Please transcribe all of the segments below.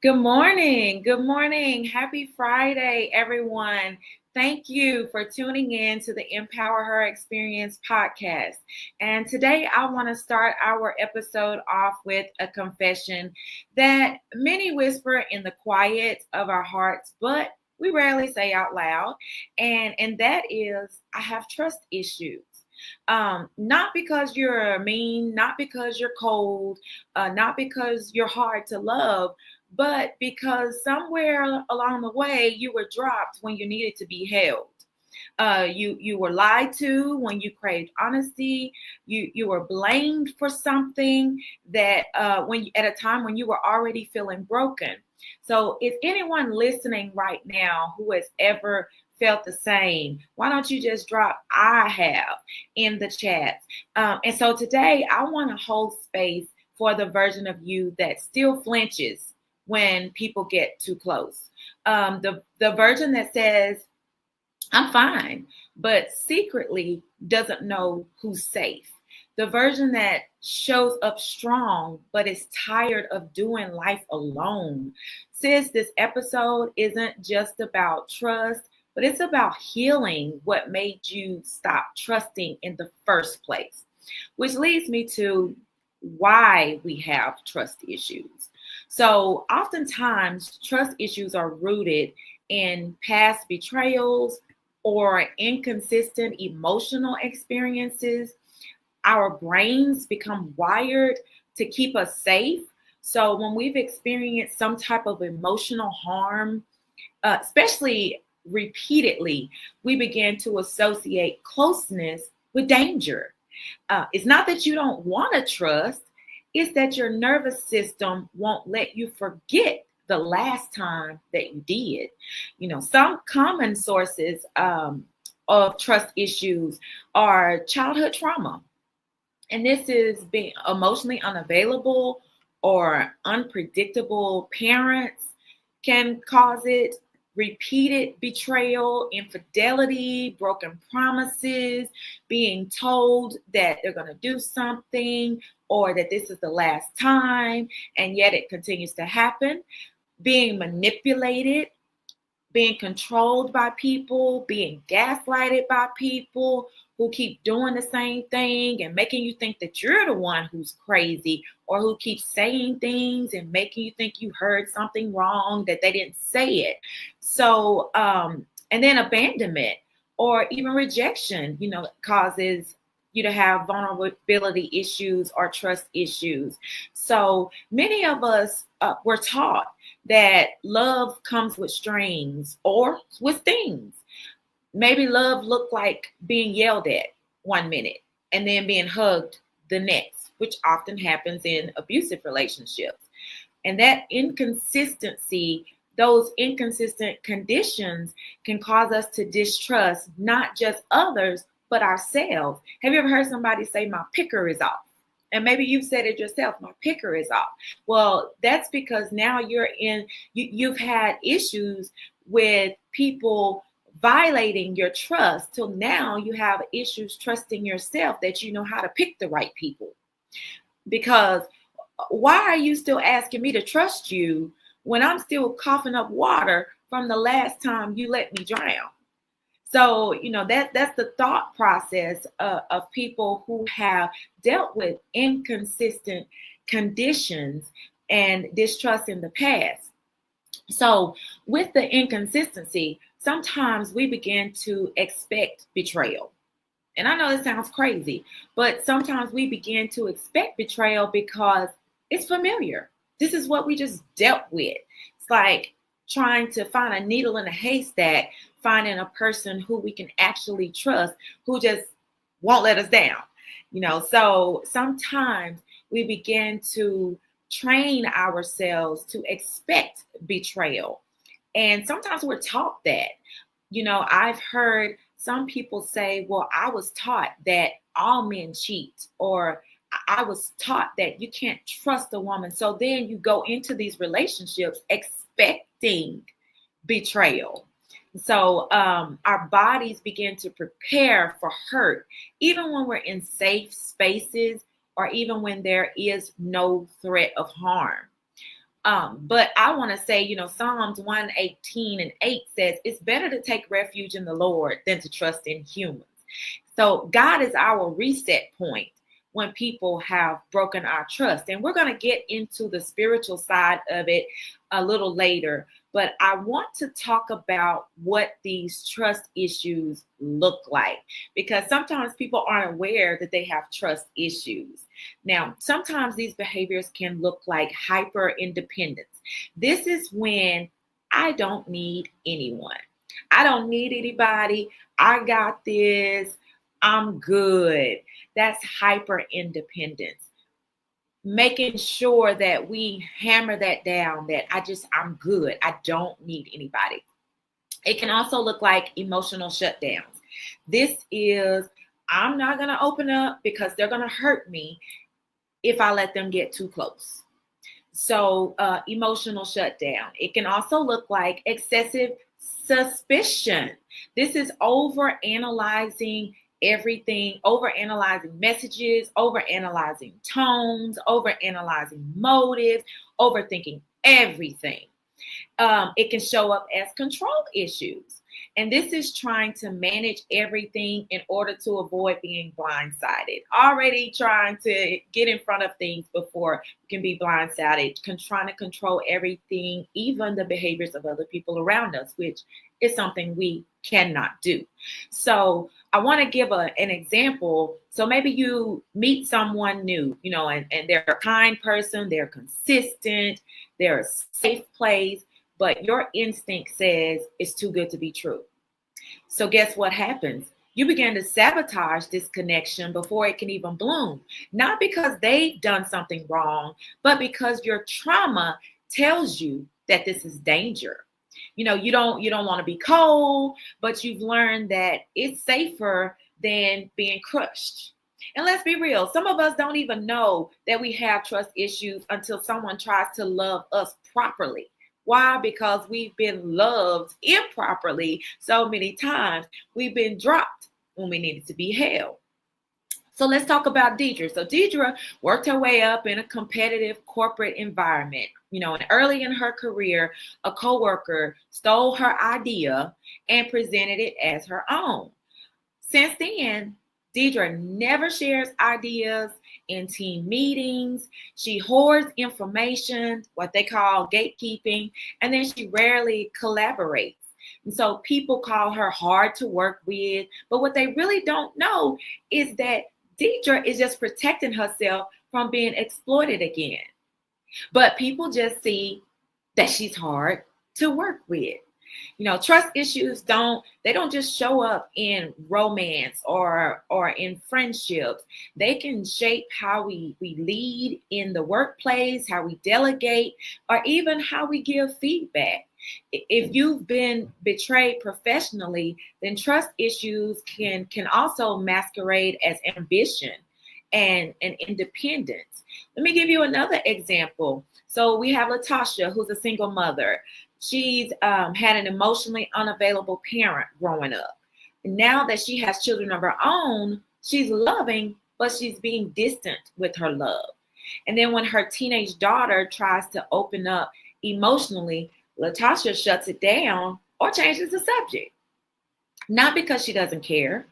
Good morning. Good morning. Happy Friday, everyone. Thank you for tuning in to the Empower Her Experience podcast. And today I want to start our episode off with a confession that many whisper in the quiet of our hearts, but we rarely say out loud. And that is, I have trust issues. Not because you're mean, not because you're cold, not because you're hard to love, but because somewhere along the way you were dropped when you needed to be held. You were lied to when you craved honesty. You were blamed for something that at a time when you were already feeling broken. So if anyone listening right now who has ever felt the same, why don't you just drop "I have" in the chat? And so today I want to hold space for the version of you that still flinches when people get too close. The version that says, "I'm fine," but secretly doesn't know who's safe. The version that shows up strong, but is tired of doing life alone. Sis, this episode isn't just about trust, but it's about healing what made you stop trusting in the first place. Which leads me to why we have trust issues. So, oftentimes, trust issues are rooted in past betrayals or inconsistent emotional experiences. Our brains become wired to keep us safe. So when we've experienced some type of emotional harm, especially repeatedly, we begin to associate closeness with danger. It's not that you don't want to trust, it's that your nervous system won't let you forget the last time that you did. Some common sources of trust issues are childhood trauma. And this is being emotionally unavailable or unpredictable parents can cause it. Repeated betrayal, infidelity, broken promises, being told that they're going to do something or that this is the last time, and yet it continues to happen. Being manipulated, being controlled by people, being gaslighted by people who keep doing the same thing and making you think that you're the one who's crazy, or who keeps saying things and making you think you heard something wrong that they didn't say it. So, and then abandonment or even rejection, causes you to have vulnerability issues or trust issues. So many of us were taught that love comes with strings or with things. Maybe love looked like being yelled at one minute and then being hugged the next, which often happens in abusive relationships. And that inconsistency, those inconsistent conditions can cause us to distrust not just others, but ourselves. Have you ever heard somebody say, "My picker is off"? And maybe you've said it yourself, "My picker is off." Well, that's because now you've had issues with people violating your trust, till now you have issues trusting yourself that you know how to pick the right people. Because why are you still asking me to trust you when I'm still coughing up water from the last time you let me drown? So, that's the thought process of people who have dealt with inconsistent conditions and distrust in the past. So, with the inconsistency, sometimes we begin to expect betrayal. And I know this sounds crazy, but sometimes we begin to expect betrayal because it's familiar. This is what we just dealt with. It's like trying to find a needle in a haystack, finding a person who we can actually trust, who just won't let us down. So sometimes we begin to train ourselves to expect betrayal. And sometimes we're taught that. I've heard some people say, "Well, I was taught that all men cheat," or "I was taught that you can't trust a woman." So then you go into these relationships expecting betrayal. So our bodies begin to prepare for hurt, even when we're in safe spaces or even when there is no threat of harm. But I want to say, Psalms 118:8 says it's better to take refuge in the Lord than to trust in humans. So God is our reset point when people have broken our trust. And we're going to get into the spiritual side of it a little later. But I want to talk about what these trust issues look like, because sometimes people aren't aware that they have trust issues. Now, sometimes these behaviors can look like hyper independence. This is when I don't need anyone. I don't need anybody. I got this. I'm good. That's hyper independence. Making sure that we hammer that down, that I'm good. I don't need anybody. It can also look like emotional shutdowns. This is, I'm not going to open up because they're going to hurt me if I let them get too close. So emotional shutdown. It can also look like excessive suspicion. This is over analyzing everything, over analyzing messages, over analyzing tones, over analyzing motives, overthinking everything. It can show up as control issues. And this is trying to manage everything in order to avoid being blindsided. Already trying to get in front of things before you can be blindsided, trying to control everything, even the behaviors of other people around us, which is something we cannot do. So I want to give an example. So maybe you meet someone new, and they're a kind person, they're consistent, they're a safe place, but your instinct says it's too good to be true. So guess what happens? You begin to sabotage this connection before it can even bloom. Not because they've done something wrong, but because your trauma tells you that this is danger. You don't want to be cold, but you've learned that it's safer than being crushed. And let's be real, some of us don't even know that we have trust issues until someone tries to love us properly. Why? Because we've been loved improperly so many times. We've been dropped when we needed to be held. So let's talk about Deidre. So Deidre worked her way up in a competitive corporate environment. And early in her career, a coworker stole her idea and presented it as her own. Since then, Deidre never shares ideas in team meetings. She hoards information, what they call gatekeeping, and then she rarely collaborates. And so people call her hard to work with, but what they really don't know is that Deidre is just protecting herself from being exploited again. But people just see that she's hard to work with. Trust issues don't just show up in romance or in friendships. They can shape how we lead in the workplace, how we delegate, or even how we give feedback. If you've been betrayed professionally, then trust issues can also masquerade as ambition and independence. Let me give you another example. So we have Latasha, who's a single mother. She's had an emotionally unavailable parent growing up. And now that she has children of her own, she's loving, but she's being distant with her love. And then when her teenage daughter tries to open up emotionally, Latasha shuts it down or changes the subject. Not because she doesn't care,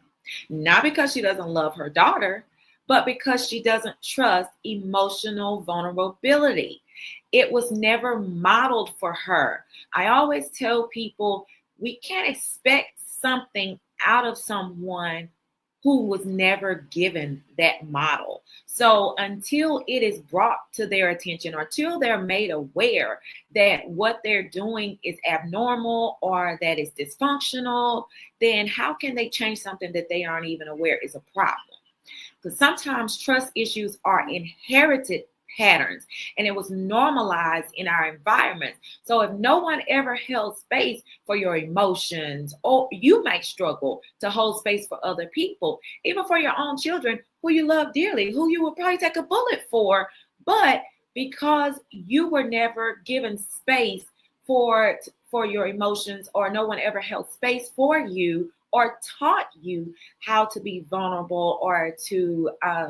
not because she doesn't love her daughter, but because she doesn't trust emotional vulnerability. It was never modeled for her. I always tell people we can't expect something out of someone who was never given that model. So until it is brought to their attention or until they're made aware that what they're doing is abnormal or that it's dysfunctional, then how can they change something that they aren't even aware is a problem? Because sometimes trust issues are inherited patterns and it was normalized in our environment. So if no one ever held space for your emotions, or you might struggle to hold space for other people, even for your own children who you love dearly, who you would probably take a bullet for, but because you were never given space for your emotions or no one ever held space for you or taught you how to be vulnerable or to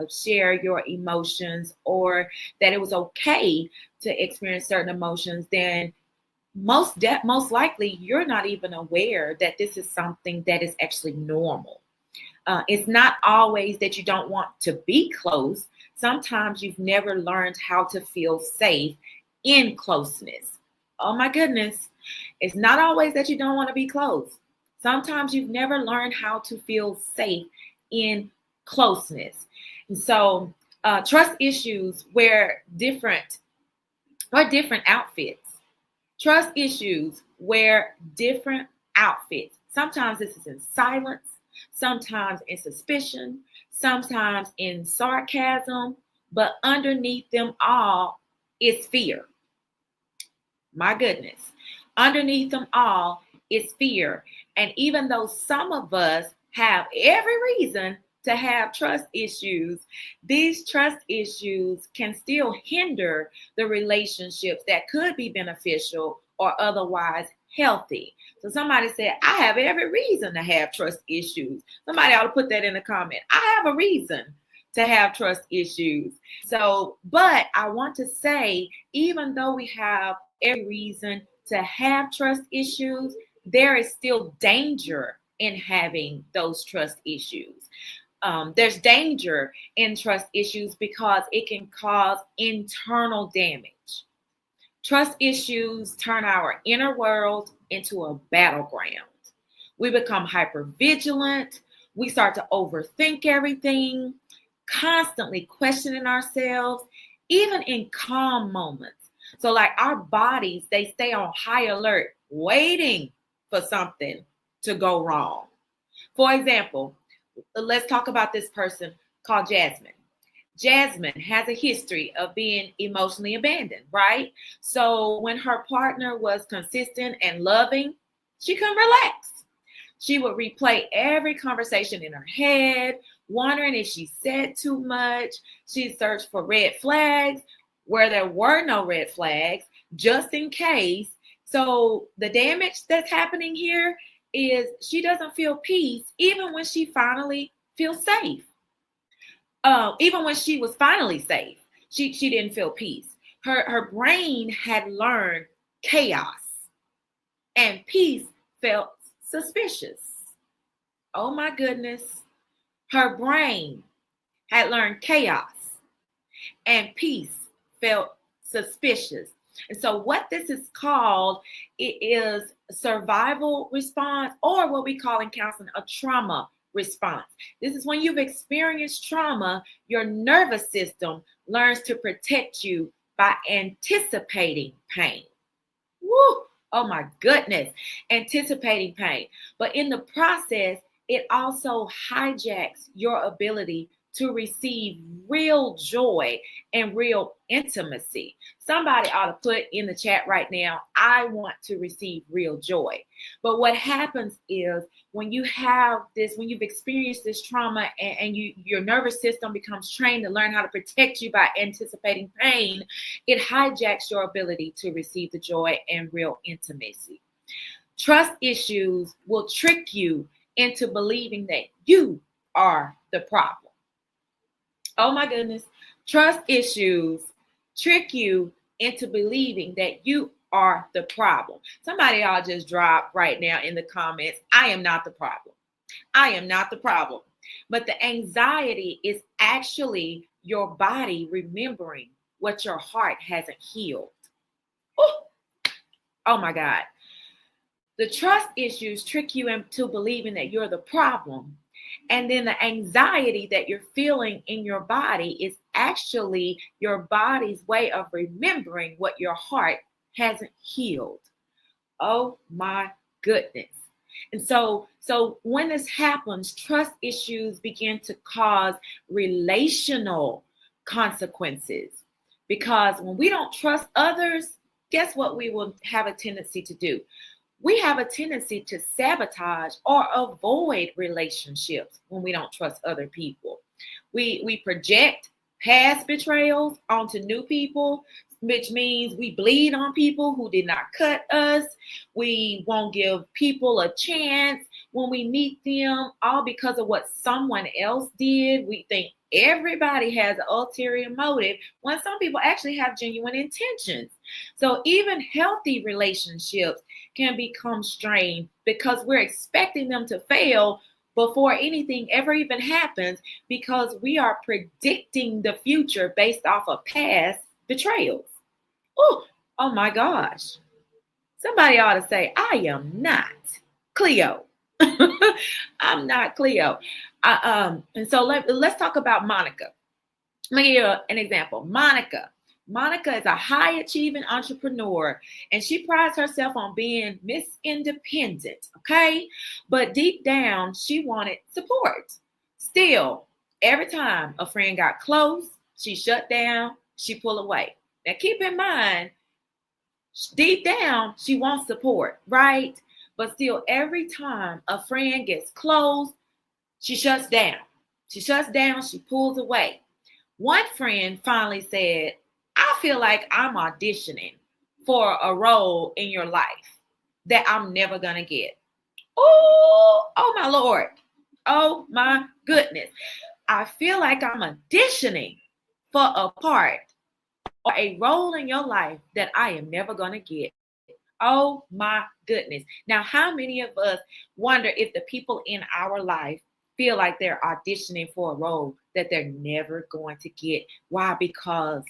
share your emotions, or that it was okay to experience certain emotions, then most likely you're not even aware that this is something that is actually normal. It's not always that you don't want to be close. Sometimes you've never learned how to feel safe in closeness. Oh my goodness. It's not always that you don't want to be close. Sometimes you've never learned how to feel safe in closeness. And so trust issues wear different outfits. Trust issues wear different outfits. Sometimes this is in silence, sometimes in suspicion, sometimes in sarcasm, but underneath them all is fear. My goodness. Underneath them all is fear. And even though some of us have every reason to have trust issues, these trust issues can still hinder the relationships that could be beneficial or otherwise healthy. So somebody said, I have every reason to have trust issues. Somebody ought to put that in the comment. I have a reason to have trust issues. So, but I want to say, even though we have every reason to have trust issues, there is still danger in having those trust issues. There's danger in trust issues because it can cause internal damage. Trust issues turn our inner world into a battleground. We become hypervigilant. We start to overthink everything, constantly questioning ourselves, even in calm moments. So like our bodies, they stay on high alert, waiting for something to go wrong. For example, let's talk about this person called Jasmine. Jasmine has a history of being emotionally abandoned, right? So when her partner was consistent and loving, she couldn't relax. She would replay every conversation in her head, wondering if she said too much. She'd search for red flags where there were no red flags, just in case. So the damage that's happening here is she doesn't feel peace even when she finally feels safe. Even when she was finally safe, she didn't feel peace. Her brain had learned chaos, and peace felt suspicious. Oh my goodness. Her brain had learned chaos, and peace felt suspicious. And so what this is called, it is a survival response, or what we call in counseling a trauma response. This is when you've experienced trauma, your nervous system learns to protect you by anticipating pain. Woo! Oh my goodness, anticipating pain. But in the process, it also hijacks your ability to receive real joy and real intimacy. Somebody ought to put in the chat right now, I want to receive real joy. But what happens is when you have this, when you've experienced this trauma and your nervous system becomes trained to learn how to protect you by anticipating pain, it hijacks your ability to receive the joy and real intimacy. Trust issues will trick you into believing that you are the problem. Oh my goodness. Trust issues trick you into believing that you are the problem. Somebody ought to just drop right now in the comments, I am not the problem. I am not the problem. But the anxiety is actually your body remembering what your heart hasn't healed. Oh my God. The trust issues trick you into believing that you're the problem. And then the anxiety that you're feeling in your body is actually your body's way of remembering what your heart hasn't healed. Oh my goodness. And so when this happens, trust issues begin to cause relational consequences. Because when we don't trust others, guess what we will have a tendency to do? We have a tendency to sabotage or avoid relationships when we don't trust other people. We project past betrayals onto new people, which means we bleed on people who did not cut us. We won't give people a chance. when we meet them all because of what someone else did. We think everybody has an ulterior motive when some people actually have genuine intentions. So even healthy relationships can become strained because we're expecting them to fail before anything ever even happens, because we are predicting the future based off of past betrayals. Oh my gosh. Somebody ought to say, I am not Cleo. I'm not Cleo. And so let's talk about Monica. Let me give you an example. Monica is a high achieving entrepreneur, and she prides herself on being Miss Independent, okay? But deep down, she wanted support. Still, every time a friend got close, she shut down, she pulled away. Now keep in mind, deep down, she wants support, right? But still, every time a friend gets close, she shuts down. She pulls away. One friend finally said, I feel like I'm auditioning for a role in your life that I'm never going to get. Oh my Lord. Oh my goodness. I feel like I'm auditioning for a part or a role in your life that I am never going to get. Oh my goodness. Now, how many of us wonder if the people in our life feel like they're auditioning for a role that they're never going to get? Why? Because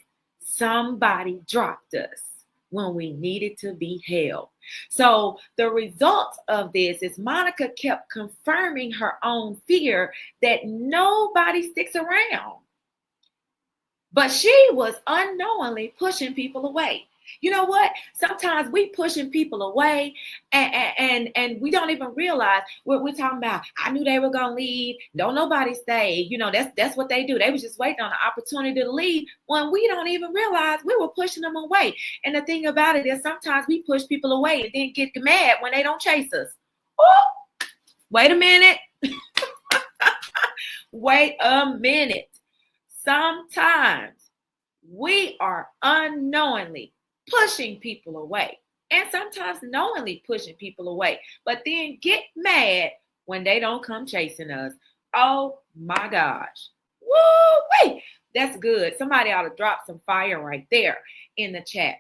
somebody dropped us when we needed to be held. So the result of this is Monica kept confirming her own fear that nobody sticks around. But she was unknowingly pushing people away. You know what? Sometimes we pushing people away and we don't even realize what we're talking about. I knew they were going to leave. Don't nobody stay. You know, that's what they do. They was just waiting on the opportunity to leave when we don't even realize we were pushing them away. And the thing about it is sometimes we push people away and then get mad when they don't chase us. Oh, wait a minute. Wait a minute. Sometimes we are unknowingly pushing people away, and sometimes knowingly pushing people away, but then get mad when they don't come chasing us. Oh my gosh. Woo-wee. That's good. Somebody ought to drop some fire right there in the chat.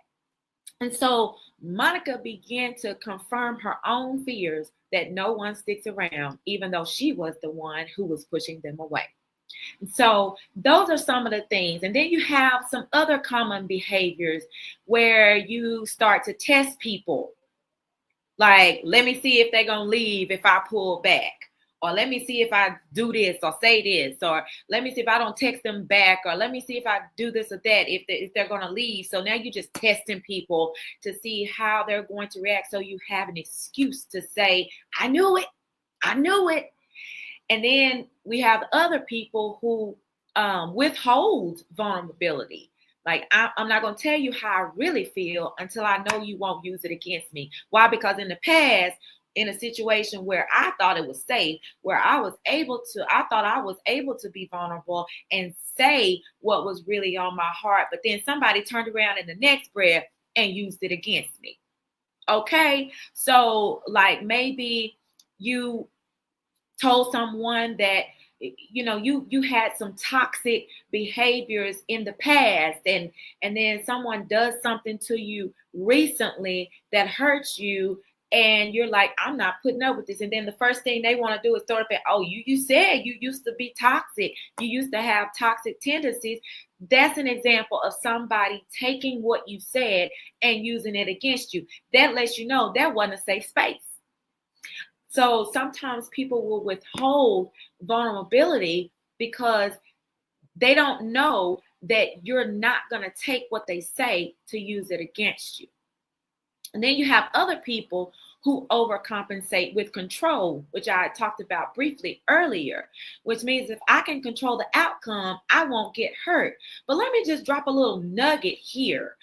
And so Monica began to confirm her own fears that no one sticks around, even though she was the one who was pushing them away. So those are some of the things. And then you have some other common behaviors where you start to test people. Like, let me see if they're going to leave if I pull back. Or let me see if I do this or say this. Or let me see if I don't text them back. Or let me see if I do this or that if they're going to leave. So now you're just testing people to see how they're going to react. So you have an excuse to say, I knew it. And then we have other people who withhold vulnerability. Like, I'm not going to tell you how I really feel until I know you won't use it against me. Why? Because in the past, in a situation where I thought it was safe, where I thought I was able to be vulnerable and say what was really on my heart. But then somebody turned around in the next breath and used it against me. Okay. So like maybe you told someone that, you know, you had some toxic behaviors in the past, and then someone does something to you recently that hurts you, and you're like, I'm not putting up with this. And then the first thing they want to do is throw it back. Oh, you said you used to be toxic. You used to have toxic tendencies. That's an example of somebody taking what you said and using it against you. That lets you know that wasn't a safe space. So sometimes people will withhold vulnerability because they don't know that you're not going to take what they say to use it against you. And then you have other people who overcompensate with control, which I talked about briefly earlier, which means if I can control the outcome, I won't get hurt. But let me just drop a little nugget here.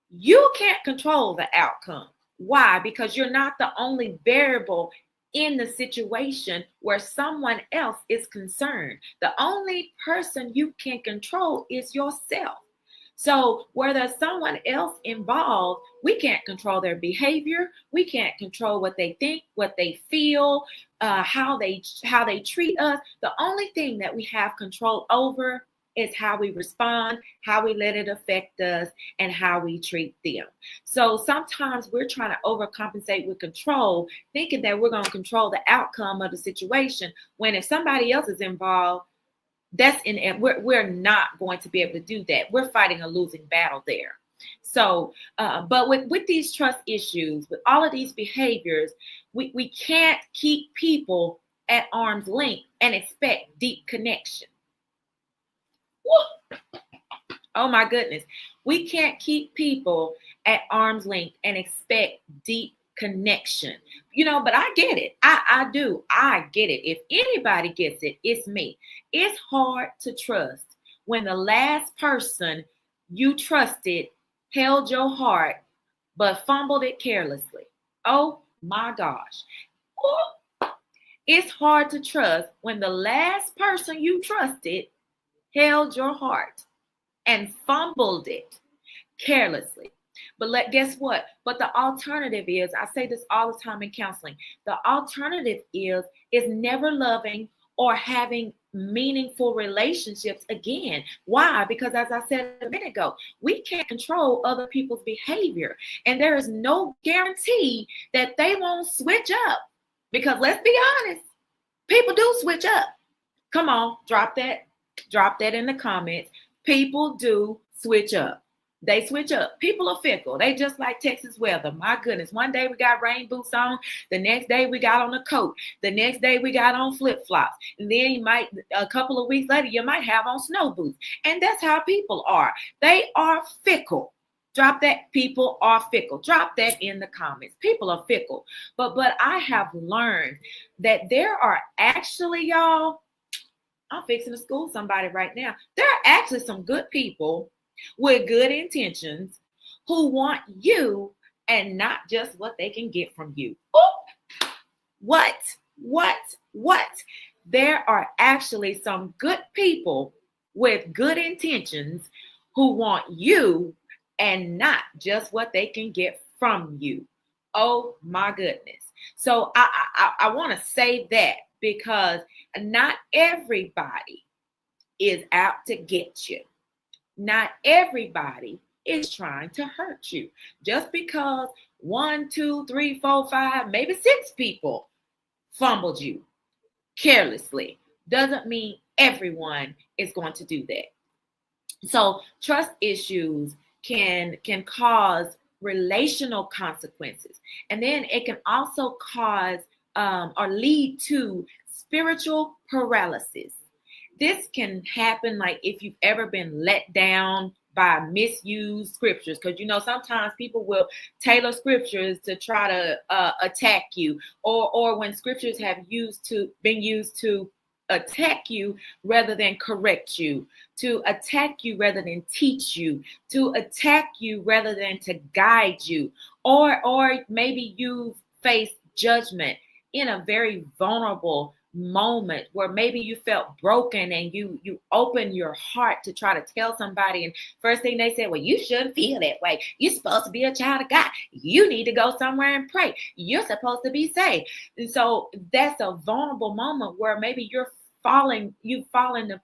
You can't control the outcome. Why? Because you're not the only variable in the situation where someone else is concerned. The only person you can control is yourself. So where there's someone else involved, we can't control their behavior. We can't control what they think, what they feel, how they treat us. The only thing that we have control over is how we respond, how we let it affect us, and how we treat them. So sometimes we're trying to overcompensate with control, thinking that we're going to control the outcome of the situation, when if somebody else is involved, we're not going to be able to do that. We're fighting a losing battle there. So, but with these trust issues, with all of these behaviors, we can't keep people at arm's length and expect deep connection. Woo! Oh my goodness. We can't keep people at arm's length and expect deep connection. But I get it. I do. I get it. If anybody gets it, it's me. It's hard to trust when the last person you trusted held your heart but fumbled it carelessly. Oh my gosh. It's hard to trust when the last person you trusted held your heart and fumbled it carelessly. But guess what? But the alternative is, I say this all the time in counseling, the alternative is never loving or having meaningful relationships again. Why? Because as I said a minute ago, we can't control other people's behavior. And there is no guarantee that they won't switch up. Because let's be honest, people do switch up. Come on, drop that in the comments. People do switch up. They switch up. People are fickle. They just like Texas weather. My goodness. One day we got rain boots on. The next day we got on a coat. The next day we got on flip-flops. And then a couple of weeks later, you might have on snow boots. And that's how people are. They are fickle. Drop that. People are fickle. Drop that in the comments. People are fickle. But I have learned that there are actually, y'all, I'm fixing to school somebody right now. There are actually some good people with good intentions who want you and not just what they can get from you. Ooh. What? There are actually some good people with good intentions who want you and not just what they can get from you. Oh my goodness. So I want to say that because not everybody is out to get you. Not everybody is trying to hurt you. Just because 1, 2, 3, 4, 5, maybe 6 people fumbled you carelessly doesn't mean everyone is going to do that. So trust issues can cause relational consequences. And then it can also cause or lead to spiritual paralysis. This can happen like if you've ever been let down by misused scriptures, because sometimes people will tailor scriptures to try to attack you, or when scriptures have been used to attack you rather than correct you, to attack you rather than teach you, to attack you rather than to guide you, or maybe you face judgment in a very vulnerable moment where maybe you felt broken and you open your heart to try to tell somebody, and first thing they said, well, you shouldn't feel that way. You're supposed to be a child of God. You need to go somewhere and pray. You're supposed to be saved. And so that's a vulnerable moment where maybe you've fallen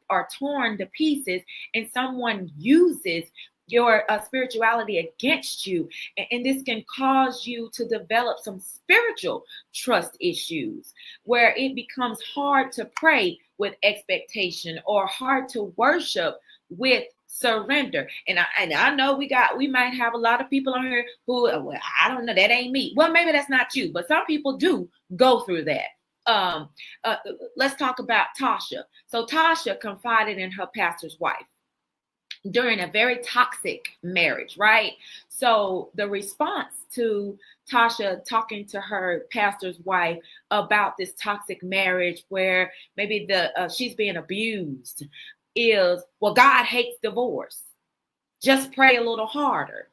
or torn to pieces, and someone uses your spirituality against you. And this can cause you to develop some spiritual trust issues where it becomes hard to pray with expectation or hard to worship with surrender. And I know we might have a lot of people on here who, well, I don't know, that ain't me. Well, maybe that's not you, but some people do go through that. Let's talk about Tasha. So Tasha confided in her pastor's wife during a very toxic marriage, right? So the response to Tasha talking to her pastor's wife about this toxic marriage where maybe she's being abused is, well, God hates divorce. Just pray a little harder.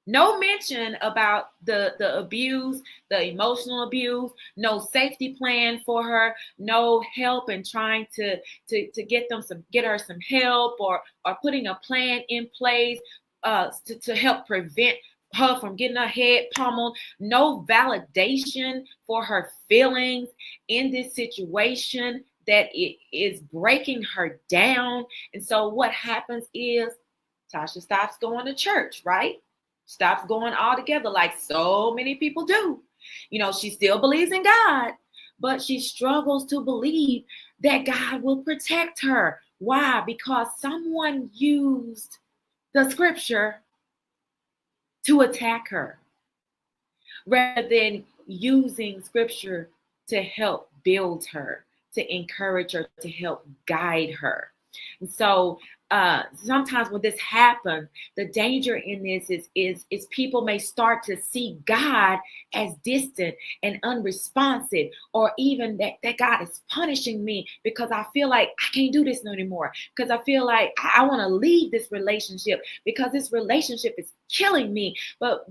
No mention about the abuse, the emotional abuse, no safety plan for her, no help in trying to get her some help or putting a plan in place to help prevent her from getting her head pummeled, no validation for her feelings in this situation that it is breaking her down. And so what happens is Tasha stops going to church, right? Stops going altogether like so many people do. She still believes in God, but she struggles to believe that God will protect her. Why? Because someone used the scripture to attack her rather than using scripture to help build her, to encourage her, to help guide her. And so sometimes when this happens, the danger in this is people may start to see God as distant and unresponsive, or even that God is punishing me because I feel like I can't do this no anymore, because I feel like I want to leave this relationship because this relationship is killing me. But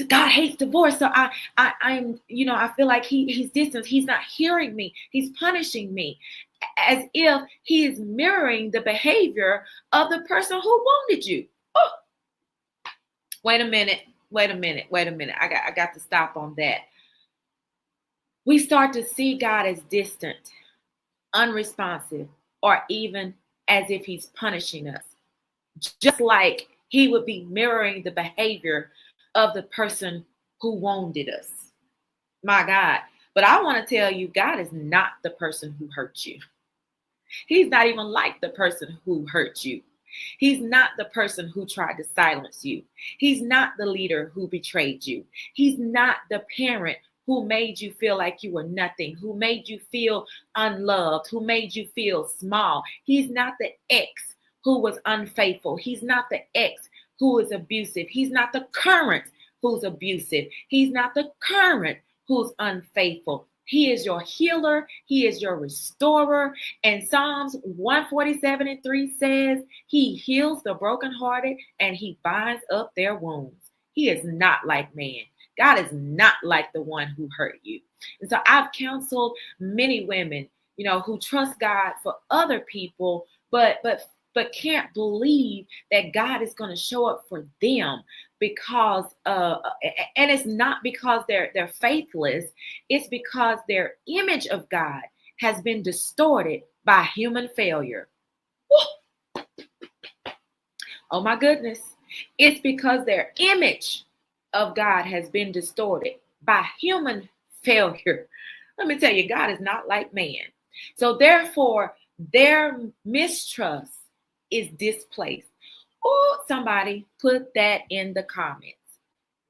God hates divorce, so I'm I feel like he's distant. He's not hearing me. He's punishing me, as if he is mirroring the behavior of the person who wounded you. Oh, wait a minute. I got to stop on that. We start to see God as distant, unresponsive, or even as if he's punishing us, just like he would be mirroring the behavior of the person who wounded us. My God. But I want to tell you, God is not the person who hurt you. He's not even like the person who hurt you. He's not the person who tried to silence you. He's not the leader who betrayed you. He's not the parent who made you feel like you were nothing, who made you feel unloved, who made you feel small. He's not the ex who was unfaithful. He's not the ex who is abusive. He's not the current who's abusive. He's not the current who's unfaithful. He is your healer. He is your restorer. And Psalms 147:3 says, he heals the brokenhearted and he binds up their wounds. He is not like man. God is not like the one who hurt you. And so I've counseled many women, who trust God for other people, but can't believe that God is going to show up for them because and it's not because they're faithless. It's because their image of God has been distorted by human failure. Woo! Oh my goodness. It's because their image of God has been distorted by human failure. Let me tell you, God is not like man. So therefore, their mistrust is displaced. Oh, somebody put that in the comments.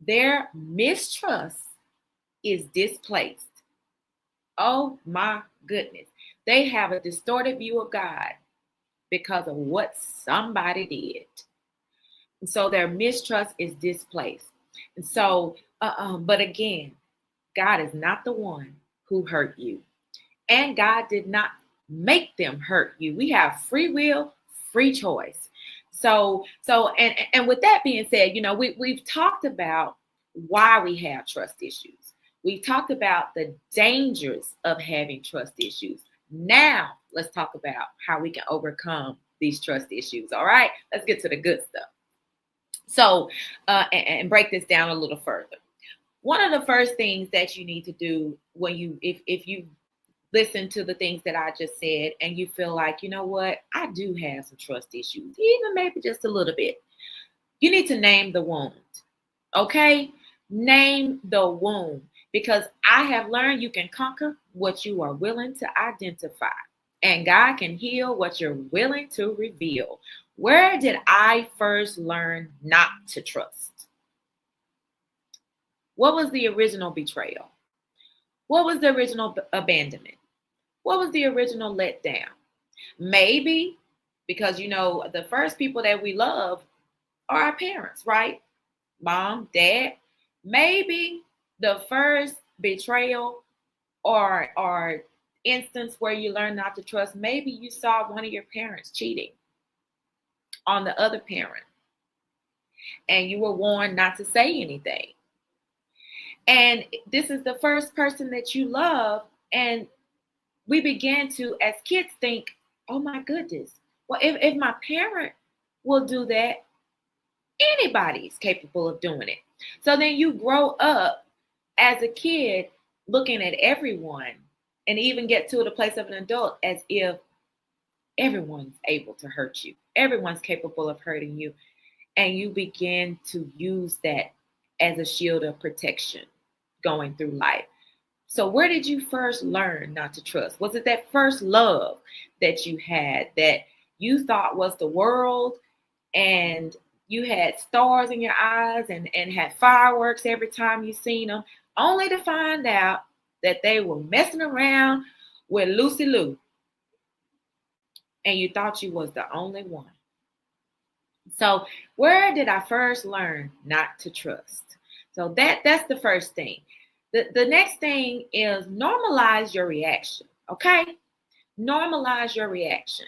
Their mistrust is displaced. Oh my goodness. They have a distorted view of God because of what somebody did. And so their mistrust is displaced. And so, but again, God is not the one who hurt you. And God did not make them hurt you. We have free will, free choice. So with that being said, we've talked about why we have trust issues. We've talked about the dangers of having trust issues. Now let's talk about how we can overcome these trust issues. All right, let's get to the good stuff. So, and break this down a little further. One of the first things that you need to do when if you listen to the things that I just said and you feel like, you know what, I do have some trust issues, even maybe just a little bit, you need to name the wound. Okay? Name the wound, because I have learned you can conquer what you are willing to identify, and God can heal what you're willing to reveal. Where did I first learn not to trust? What was the original betrayal? What was the original abandonment? What was the original letdown? Maybe because, the first people that we love are our parents, right? Mom, dad. Maybe the first betrayal or instance where you learn not to trust, maybe you saw one of your parents cheating on the other parent. and you were warned not to say anything. And this is the first person that you love. And we began to, as kids, think, oh my goodness, well, if my parent will do that, anybody's capable of doing it. So then you grow up as a kid looking at everyone and even get to the place of an adult as if everyone's able to hurt you. Everyone's capable of hurting you. And you begin to use that as a shield of protection going through life. So where did you first learn not to trust? Was it that first love that you had that you thought was the world, and you had stars in your eyes and had fireworks every time you seen them, only to find out that they were messing around with Lucy Lou, and you thought you was the only one? So where did I first learn not to trust? So that's the first thing. The next thing is normalize your reaction. Okay, normalize your reaction.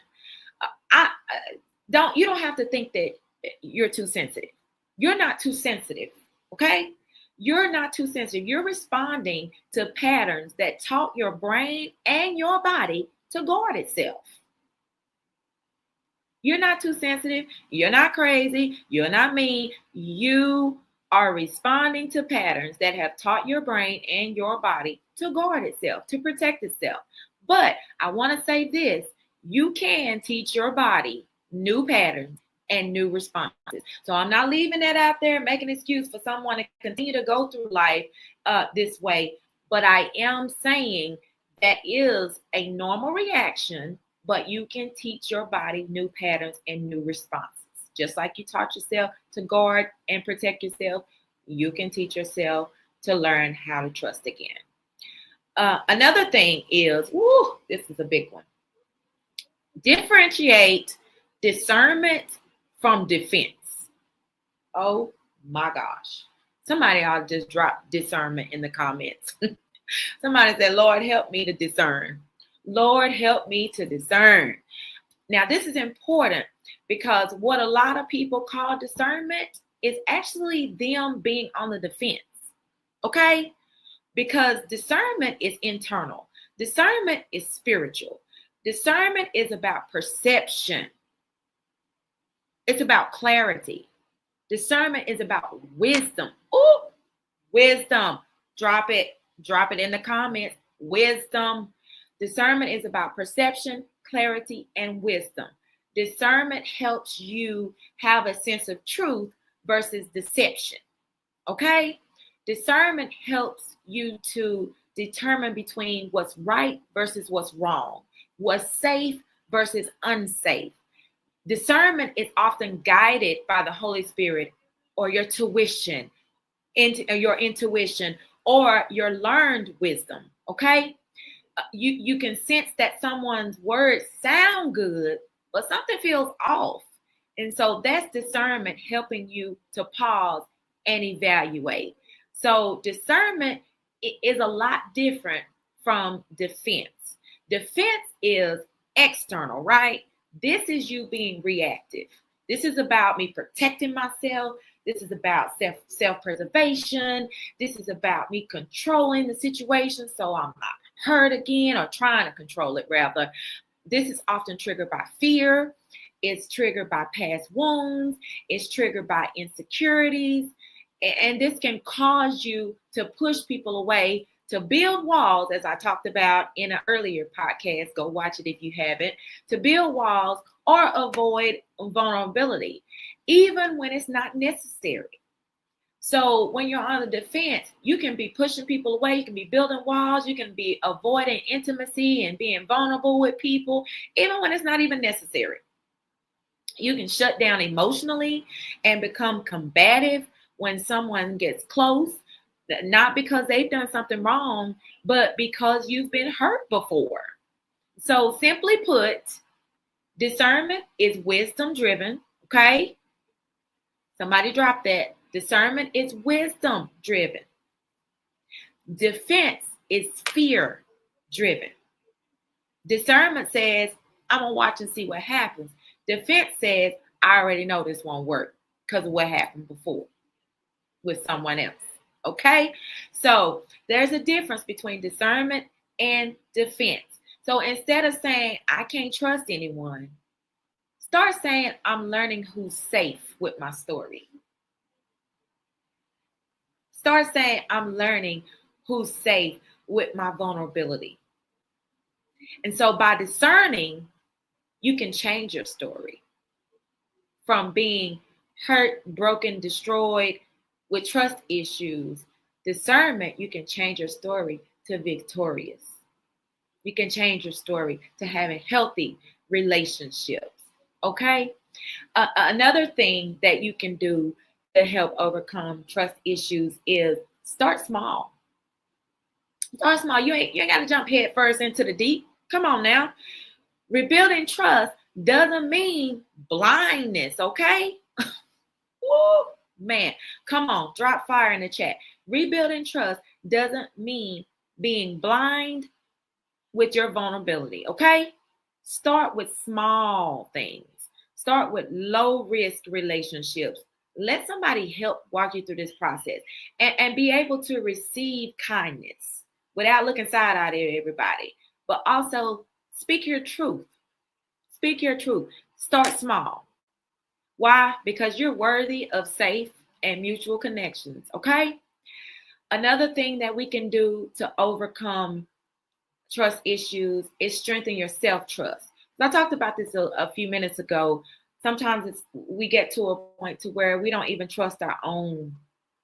You don't have to think that you're too sensitive. You're not too sensitive. Okay, you're not too sensitive. You're responding to patterns that taught your brain and your body to guard itself. You're not too sensitive. You're not crazy. You're not mean. You are responding to patterns that have taught your brain and your body to guard itself, to protect itself. But I want to say this: you can teach your body new patterns and new responses. So I'm not leaving that out there, making an excuse for someone to continue to go through life this way. But I am saying that is a normal reaction, but you can teach your body new patterns and new responses. Just like you taught yourself to guard and protect yourself, you can teach yourself to learn how to trust again. Another thing is, this is a big one. Differentiate discernment from defense. Oh my gosh. Somebody ought to just drop discernment in the comments. Somebody said, Lord, help me to discern. Lord, help me to discern. Now, this is important because what a lot of people call discernment is actually them being on the defense. Okay? Because discernment is internal. Discernment is spiritual. Discernment is about perception. It's about clarity. Discernment is about wisdom. Ooh, wisdom. Drop it in the comments. Wisdom. Discernment is about perception, clarity, and wisdom. Discernment helps you have a sense of truth versus deception. Okay? Discernment helps you to determine between what's right versus what's wrong, what's safe versus unsafe. Discernment is often guided by the Holy Spirit or your intuition or your learned wisdom. Okay? You can sense that someone's words sound good, but something feels off. And so that's discernment helping you to pause and evaluate. So discernment is a lot different from defense. Defense is external, right? This is you being reactive. This is about me protecting myself. This is about self-preservation. This is about me controlling the situation so I'm not hurt again, or trying to control it rather. This is often triggered by fear. It's triggered by past wounds. It's triggered by insecurities. And this can cause you to push people away, to build walls, as I talked about in an earlier podcast. Go watch it if you haven't. To build walls or avoid vulnerability, even when it's not necessary. So when you're on the defense, you can be pushing people away. You can be building walls. You can be avoiding intimacy and being vulnerable with people, even when it's not even necessary. You can shut down emotionally and become combative when someone gets close, not because they've done something wrong, but because you've been hurt before. So simply put, discernment is wisdom driven. Okay? Somebody drop that. Discernment is wisdom driven. Defense is fear driven. Discernment says, I'm going to watch and see what happens. Defense says, I already know this won't work. because of what happened before with someone else. Okay? So there's a difference between discernment and defense. So instead of saying, I can't trust anyone, start saying, I'm learning who's safe with my story. Start saying, I'm learning who's safe with my vulnerability. And so by discerning, you can change your story from being hurt, broken, destroyed with trust issues. Discernment, you can change your story to victorious. You can change your story to having healthy relationships. Okay? Another thing that you can do to help overcome trust issues is start small. Start small. You ain't got to jump head first into the deep. Come on now. Rebuilding trust doesn't mean blindness, okay? Woo, man, come on, drop fire in the chat. Rebuilding trust doesn't mean being blind with your vulnerability, okay? Start with small things. Start with low-risk relationships. Let somebody help walk you through this process and be able to receive kindness without looking side-eye at everybody. But also speak your truth. Speak your truth. Start small. Why? Because you're worthy of safe and mutual connections, okay? Another thing that we can do to overcome trust issues is strengthen your self-trust. I talked about this a few minutes ago. Sometimes we get to a point to where we don't even trust our own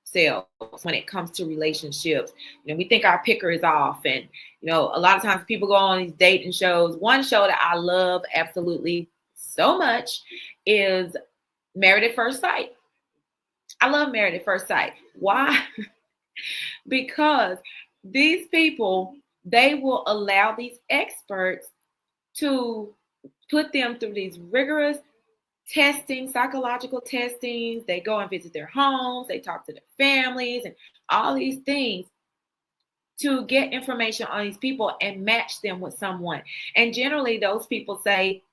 selves when it comes to relationships. We think our picker is off, and a lot of times people go on these dating shows. One show that I love absolutely so much is Married at First Sight. I love Married at First Sight. Why? Because these people, they will allow these experts to put them through these rigorous testing, psychological testings. They go and visit their homes. They talk to their families and all these things to get information on these people and match them with someone. And generally those people say,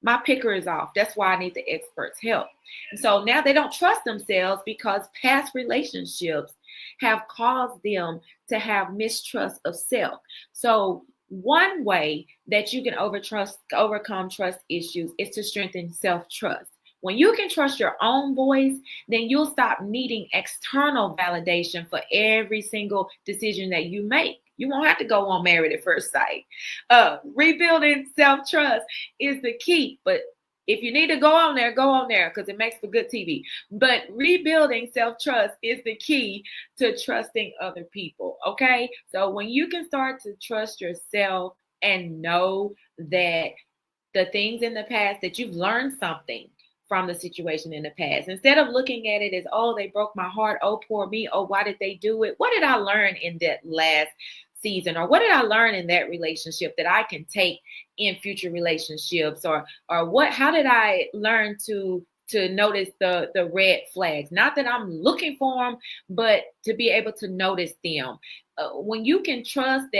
my picker is off. That's why I need the expert's help. And so now they don't trust themselves because past relationships have caused them to have mistrust of self. So one way that you can overcome trust issues is to strengthen self-trust. When you can trust your own voice, then you'll stop needing external validation for every single decision that you make. You won't have to go on Married at First Sight. Rebuilding self-trust is the key. But if you need to go on there because it makes for good TV. But rebuilding self-trust is the key to trusting other people, okay? So when you can start to trust yourself and know that the things in the past, that you've learned something from the situation in the past, instead of looking at it as, oh, they broke my heart, oh, poor me, oh, why did they do it? What did I learn in that last season? Or what did I learn in that relationship that I can take in future relationships? Or how did I learn to notice the red flags? Not that I'm looking for them, but to be able to notice them. When you can trust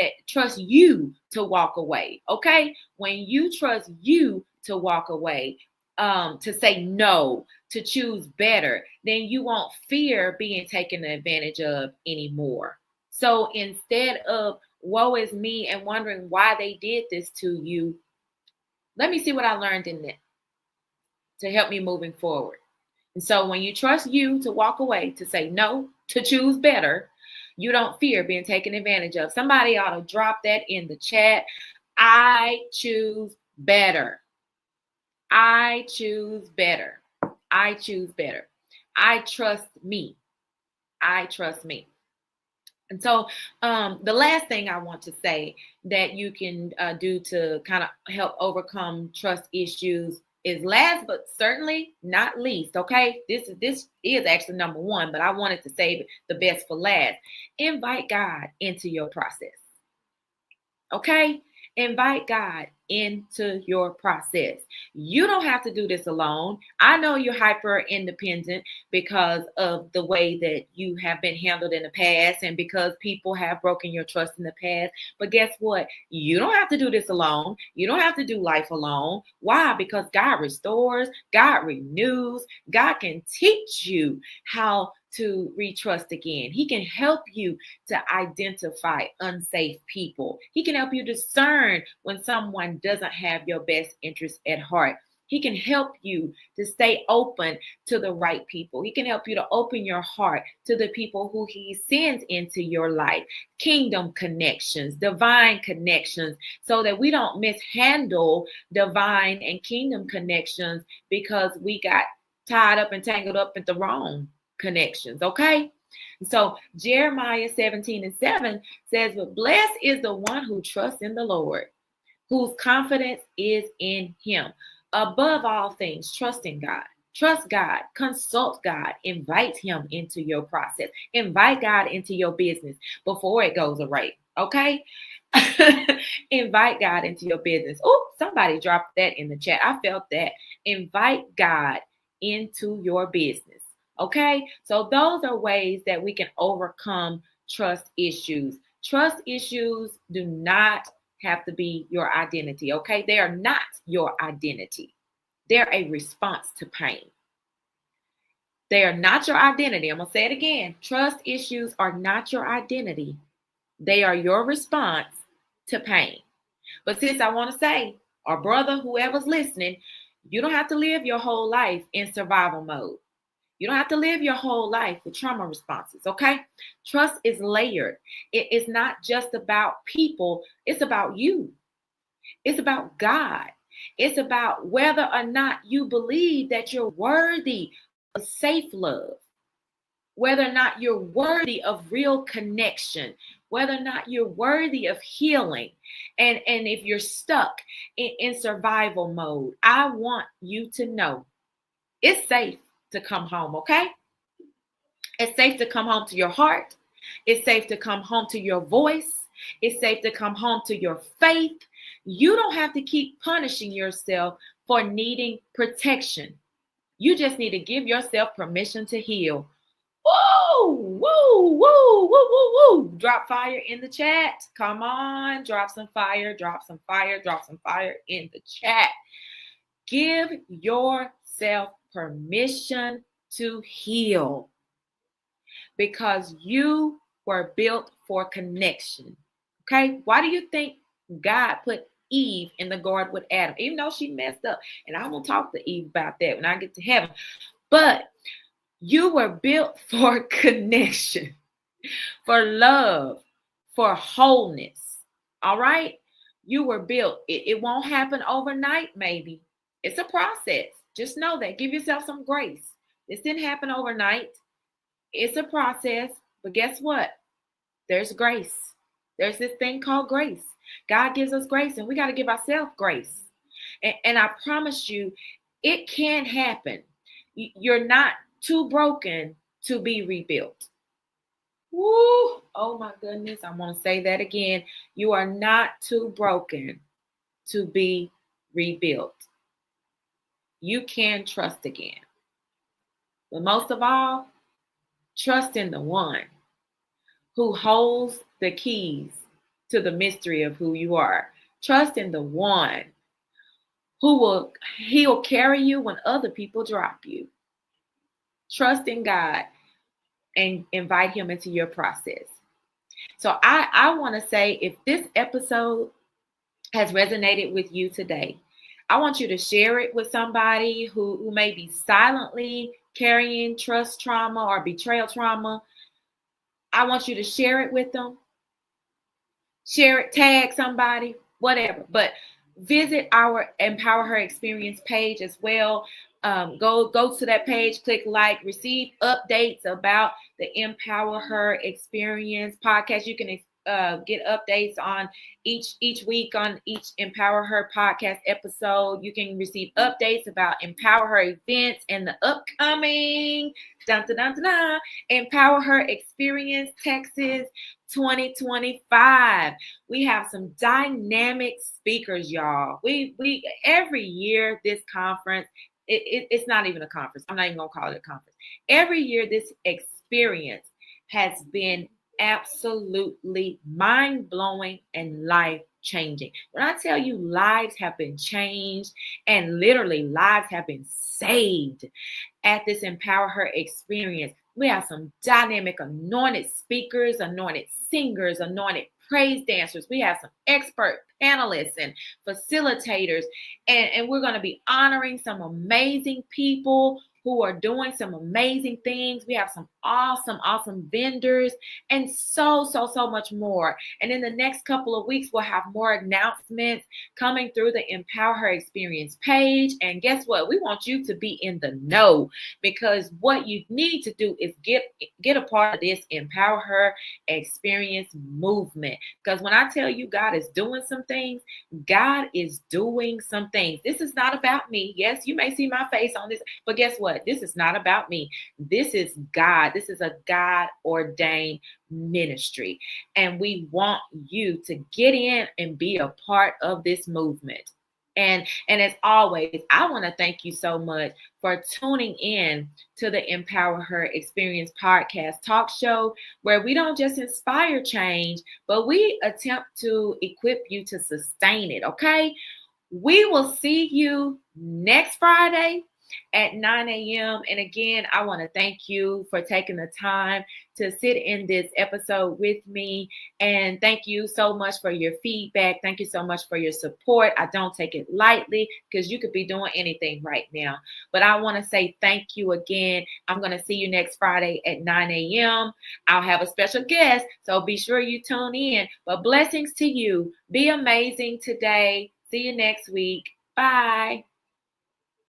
you to walk away, okay? When you trust you to walk away, to say no, to choose better, then you won't fear being taken advantage of anymore. So instead of woe is me and wondering why they did this to you, let me see what I learned in that to help me moving forward. And so when you trust you to walk away, to say no, to choose better, you don't fear being taken advantage of. Somebody ought to drop that in the chat. I choose better. I choose better. I choose better. I trust me. I trust me. And so the last thing I want to say that you can do to kind of help overcome trust issues is, last but certainly not least, okay? This is actually number one, but I wanted to save the best for last. Invite God into your process. Okay? Invite God into your process. You don't have to do this alone. I know you're hyper independent because of the way that you have been handled in the past and because people have broken your trust in the past. But guess what? You don't have to do this alone. You don't have to do life alone. Why? Because God restores, God renews, God can teach you how to retrust again. He can help you to identify unsafe people. He can help you discern when someone doesn't have your best interest at heart. He can help you to stay open to the right people. He can help you to open your heart to the people who he sends into your life. Kingdom connections, divine connections, so that we don't mishandle divine and kingdom connections because we got tied up and tangled up at the wrong connections. Okay. So Jeremiah 17:7 says, but blessed is the one who trusts in the Lord, whose confidence is in him. Above all things, trust in God. Trust God. Consult God. Invite him into your process. Invite God into your business before it goes away. Okay? Invite God into your business. Oh, somebody dropped that in the chat. I felt that. Invite God into your business. Okay? So those are ways that we can overcome trust issues. Trust issues do not have to be your identity. Okay? They are not your identity. They're a response to pain. They are not your identity. I'm going to say it again. Trust issues are not your identity. They are your response to pain. But sis, I want to say, or brother, whoever's listening, you don't have to live your whole life in survival mode. You don't have to live your whole life with trauma responses, okay? Trust is layered. It is not just about people. It's about you. It's about God. It's about whether or not you believe that you're worthy of safe love, whether or not you're worthy of real connection, whether or not you're worthy of healing. And if you're stuck in survival mode, I want you to know it's safe to come home, okay? It's safe to come home to your heart. It's safe to come home to your voice. It's safe to come home to your faith. You don't have to keep punishing yourself for needing protection. You just need to give yourself permission to heal. Woo, woo, woo, woo, woo, woo. Drop fire in the chat. Come on, drop some fire, drop some fire, drop some fire in the chat. Give yourself permission to heal because you were built for connection. Okay? Why do you think God put Eve in the garden with Adam, even though she messed up? And I will talk to Eve about that when I get to heaven. But you were built for connection, for love, for wholeness. All right? You were built. It won't happen overnight, maybe. It's a process. Just know that. Give yourself some grace. This didn't happen overnight. It's a process. But guess what? There's grace. There's this thing called grace. God gives us grace, and we got to give ourselves grace. And I promise you, it can happen. You're not too broken to be rebuilt. Woo! Oh my goodness. I want to say that again. You are not too broken to be rebuilt. You can trust again. But most of all, trust in the one who holds the keys to the mystery of who you are. Trust in the one he'll carry you when other people drop you. Trust in God and invite him into your process. So I want to say, if this episode has resonated with you today, I want you to share it with somebody who may be silently carrying trust trauma or betrayal trauma. I want you to share it with them. Share it, tag somebody, whatever. But visit our Empower Her Experience page as well. Go to that page, click like, receive updates about the Empower Her Experience podcast. You can get updates on each week on each Empower Her podcast episode. You can receive updates about Empower Her events and the upcoming Empower Her Experience Texas 2025. We have some dynamic speakers, y'all. We every year this conference, it's not even a conference. I'm not even gonna call it a conference. Every year this experience has been absolutely mind-blowing and life-changing. When I tell you lives have been changed and literally lives have been saved at this Empower Her experience, we have some dynamic anointed speakers, anointed singers, anointed praise dancers. We have some expert panelists and facilitators, and we're going to be honoring some amazing people who are doing some amazing things. We have some awesome vendors and so much more. And in the next couple of weeks, we'll have more announcements coming through the Empower Her Experience page. And guess what? We want you to be in the know, because what you need to do is get a part of this Empower Her Experience movement. Because when I tell you God is doing some things, God is doing some things. This is not about me. Yes, you may see my face on this, but guess what? This is not about me. This is God. This is a God-ordained ministry. And we want you to get in and be a part of this movement. And as always, I want to thank you so much for tuning in to the Empower Her Experience podcast talk show, where we don't just inspire change, but we attempt to equip you to sustain it, okay? We will see you next Friday at 9 a.m. And again, I want to thank you for taking the time to sit in this episode with me. And thank you so much for your feedback. Thank you so much for your support. I don't take it lightly, because you could be doing anything right now. But I want to say thank you again. I'm going to see you next Friday at 9 a.m. I'll have a special guest, so be sure you tune in. But blessings to you. Be amazing today. See you next week. Bye.